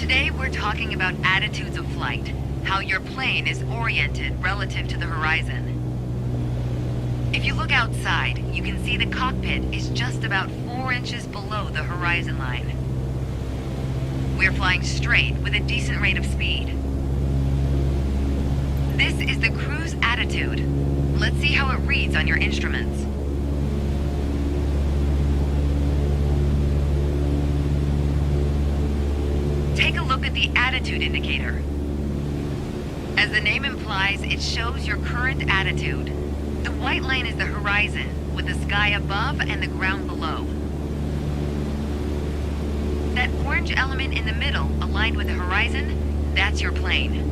Today we're talking about attitudes of flight, how your plane is oriented relative to the horizon. If you look outside, you can see the cockpit is just about 4 inches below the horizon line. We're flying straight with a decent rate of speed. This is the cruise attitude. Let's see how it reads on your instruments. Take a look at the attitude indicator. As the name implies, it shows your current attitude. The white line is the horizon, with the sky above and the ground below. That orange element in the middle, aligned with the horizon, that's your plane.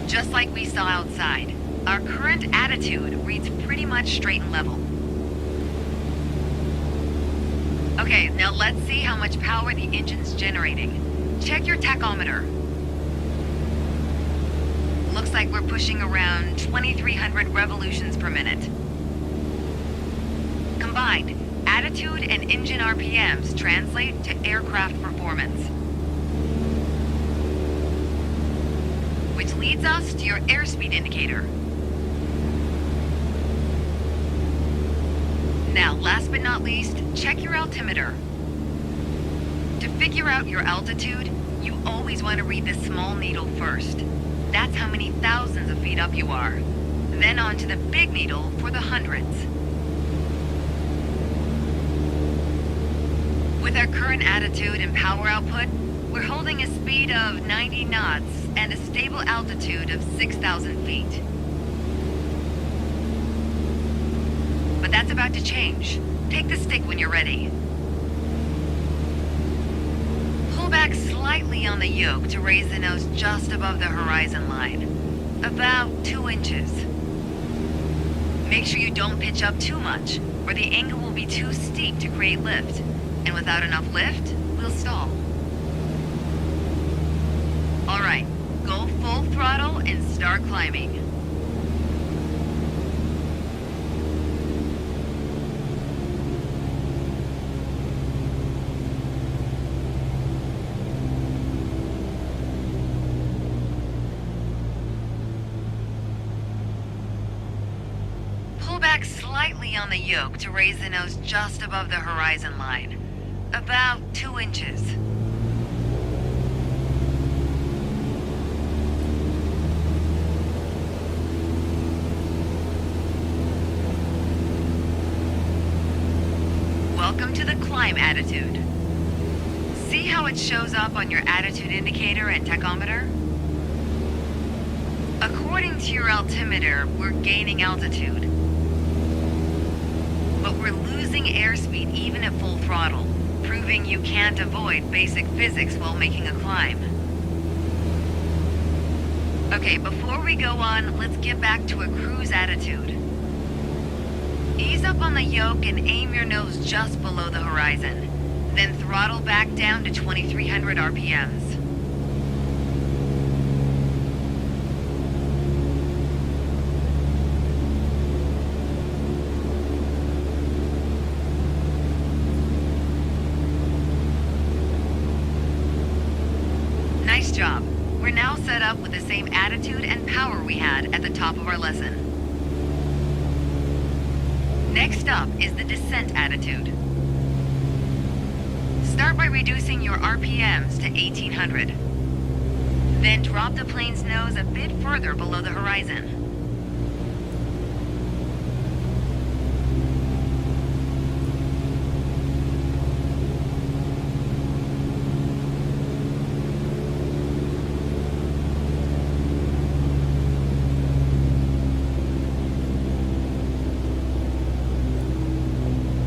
Just like we saw outside, our current attitude reads pretty much straight and level. Okay, now let's see how much power the engine's generating. Check your tachometer. Looks like we're pushing around 2,300 revolutions per minute. Combined, attitude and engine RPMs translate to aircraft performance. Which leads us to your airspeed indicator. Now, last but not least, check your altimeter. To figure out your altitude, you always want to read the small needle first. That's how many thousands of feet up you are. Then on to the big needle for the hundreds. With our current attitude and power output, we're holding a speed of 90 knots and a stable altitude of 6,000 feet. But that's about to change. Take the stick when you're ready. Pull back slightly on the yoke to raise the nose just above the horizon line. About 2 inches. Make sure you don't pitch up too much, or the angle will be too steep to create lift. And without enough lift, we'll stall. Alright, go full throttle and start climbing. Pull back slightly on the yoke to raise the nose just above the horizon line. About 2 inches. Welcome to the climb attitude. See how it shows up on your attitude indicator and tachometer? According to your altimeter, we're gaining altitude. But we're losing airspeed even at full throttle, proving you can't avoid basic physics while making a climb. Okay, before we go on, let's get back to a cruise attitude. Ease up on the yoke and aim your nose just below the horizon. Then throttle back down to 2,300 RPMs. Nice job. We're now set up with the same attitude and power we had at the top of our lesson. Next up is the descent attitude. Start by reducing your RPMs to 1,800. Then drop the plane's nose a bit further below the horizon.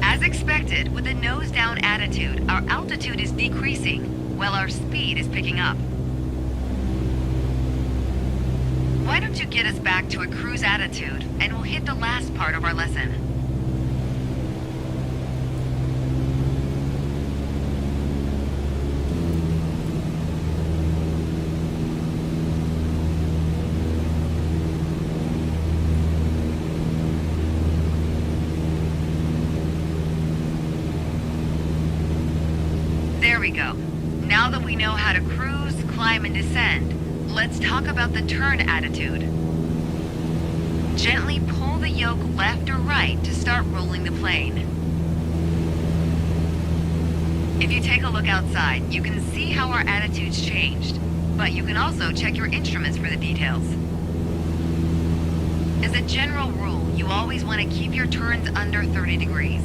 As expected, with a nose-down attitude, our altitude is decreasing, while our speed is picking up. Why don't you get us back to a cruise attitude, and we'll hit the last part of our lesson. There we go. Now that we know how to cruise, climb, and descend, let's talk about the turn attitude. Gently pull the yoke left or right to start rolling the plane. If you take a look outside, you can see how our attitude's changed, but you can also check your instruments for the details. As a general rule, you always want to keep your turns under 30 degrees.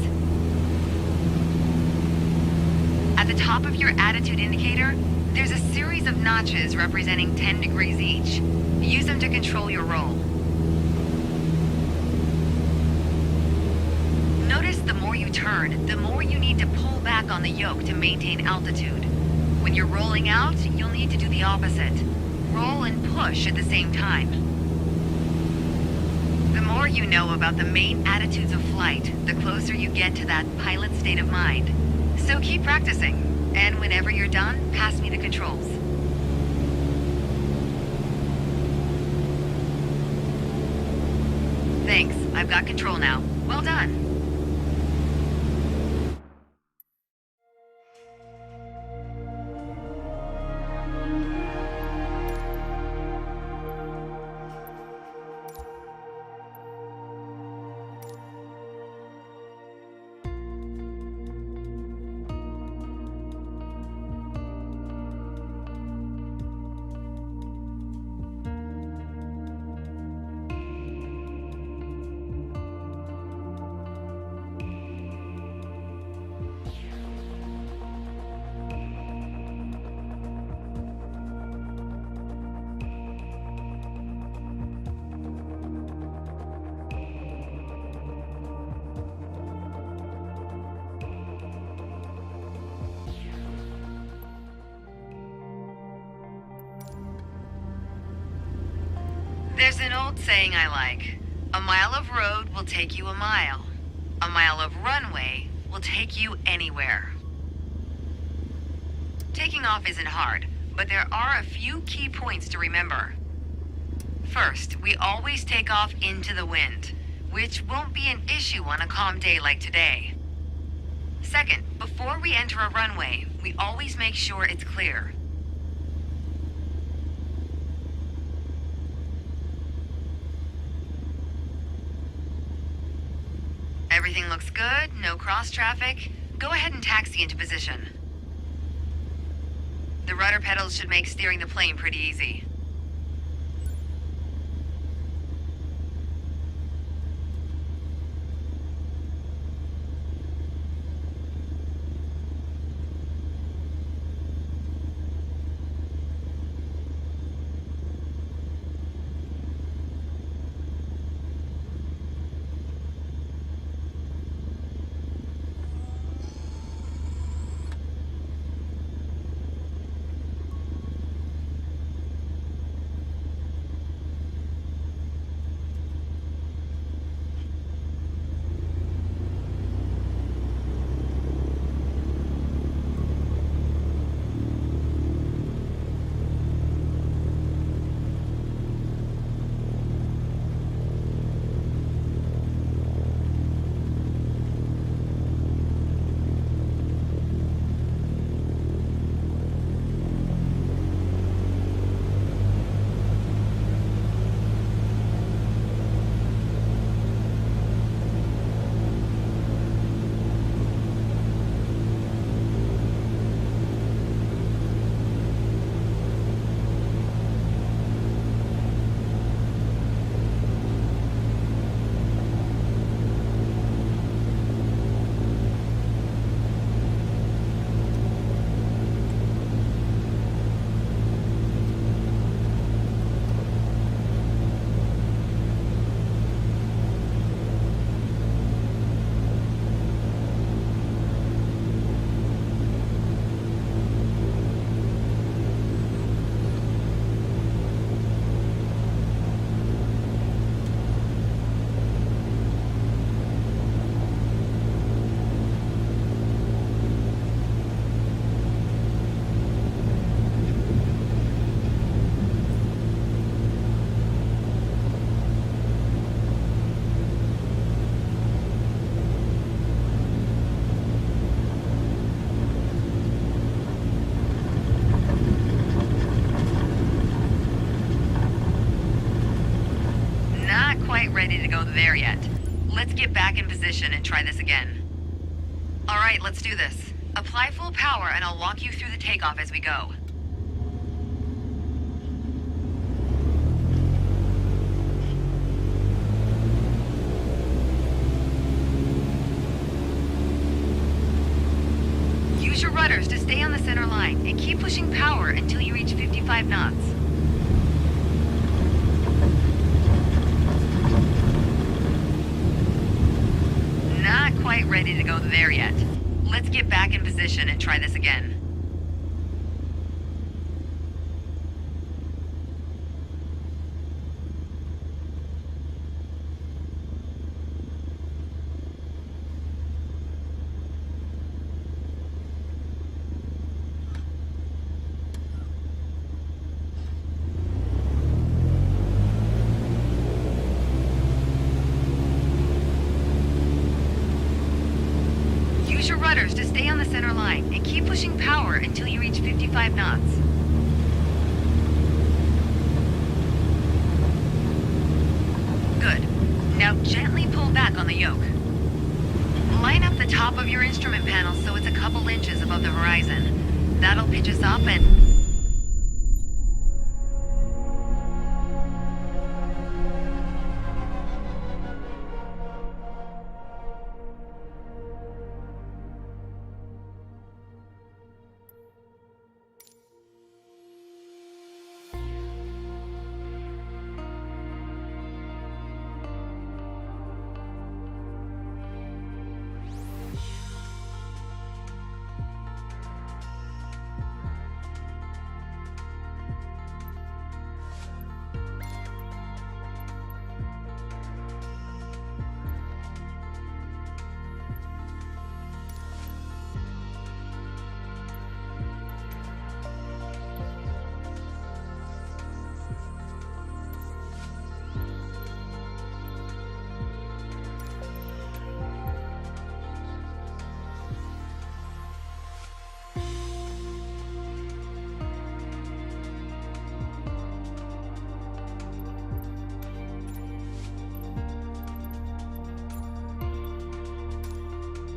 At the top of your attitude indicator, there's a series of notches representing 10 degrees each. Use them to control your roll. Notice the more you turn, the more you need to pull back on the yoke to maintain altitude. When you're rolling out, you'll need to do the opposite. Roll and push at the same time. The more you know about the main attitudes of flight, the closer you get to that pilot state of mind. So keep practicing, and whenever you're done, pass me the controls. Thanks, I've got control now. Well done. There's an old saying I like. A mile of road will take you a mile. A mile of runway will take you anywhere. Taking off isn't hard, but there are a few key points to remember. First, we always take off into the wind, which won't be an issue on a calm day like today. Second, before we enter a runway, we always make sure it's clear. Everything looks good, no cross traffic. Go ahead and taxi into position. The rudder pedals should make steering the plane pretty easy. Let's get back in position and try this again. Alright, let's do this. Apply full power and I'll walk you through the takeoff as we go. Use your rudders to stay on the center line and keep pushing power until you reach 55 knots. Not quite ready to go there yet. Let's get back in position and try this again. Use your rudders to stay on the center line and keep pushing power until you reach 55 knots. Good. Now gently pull back on the yoke. Line up the top of your instrument panel so it's a couple inches above the horizon. That'll pitch us up and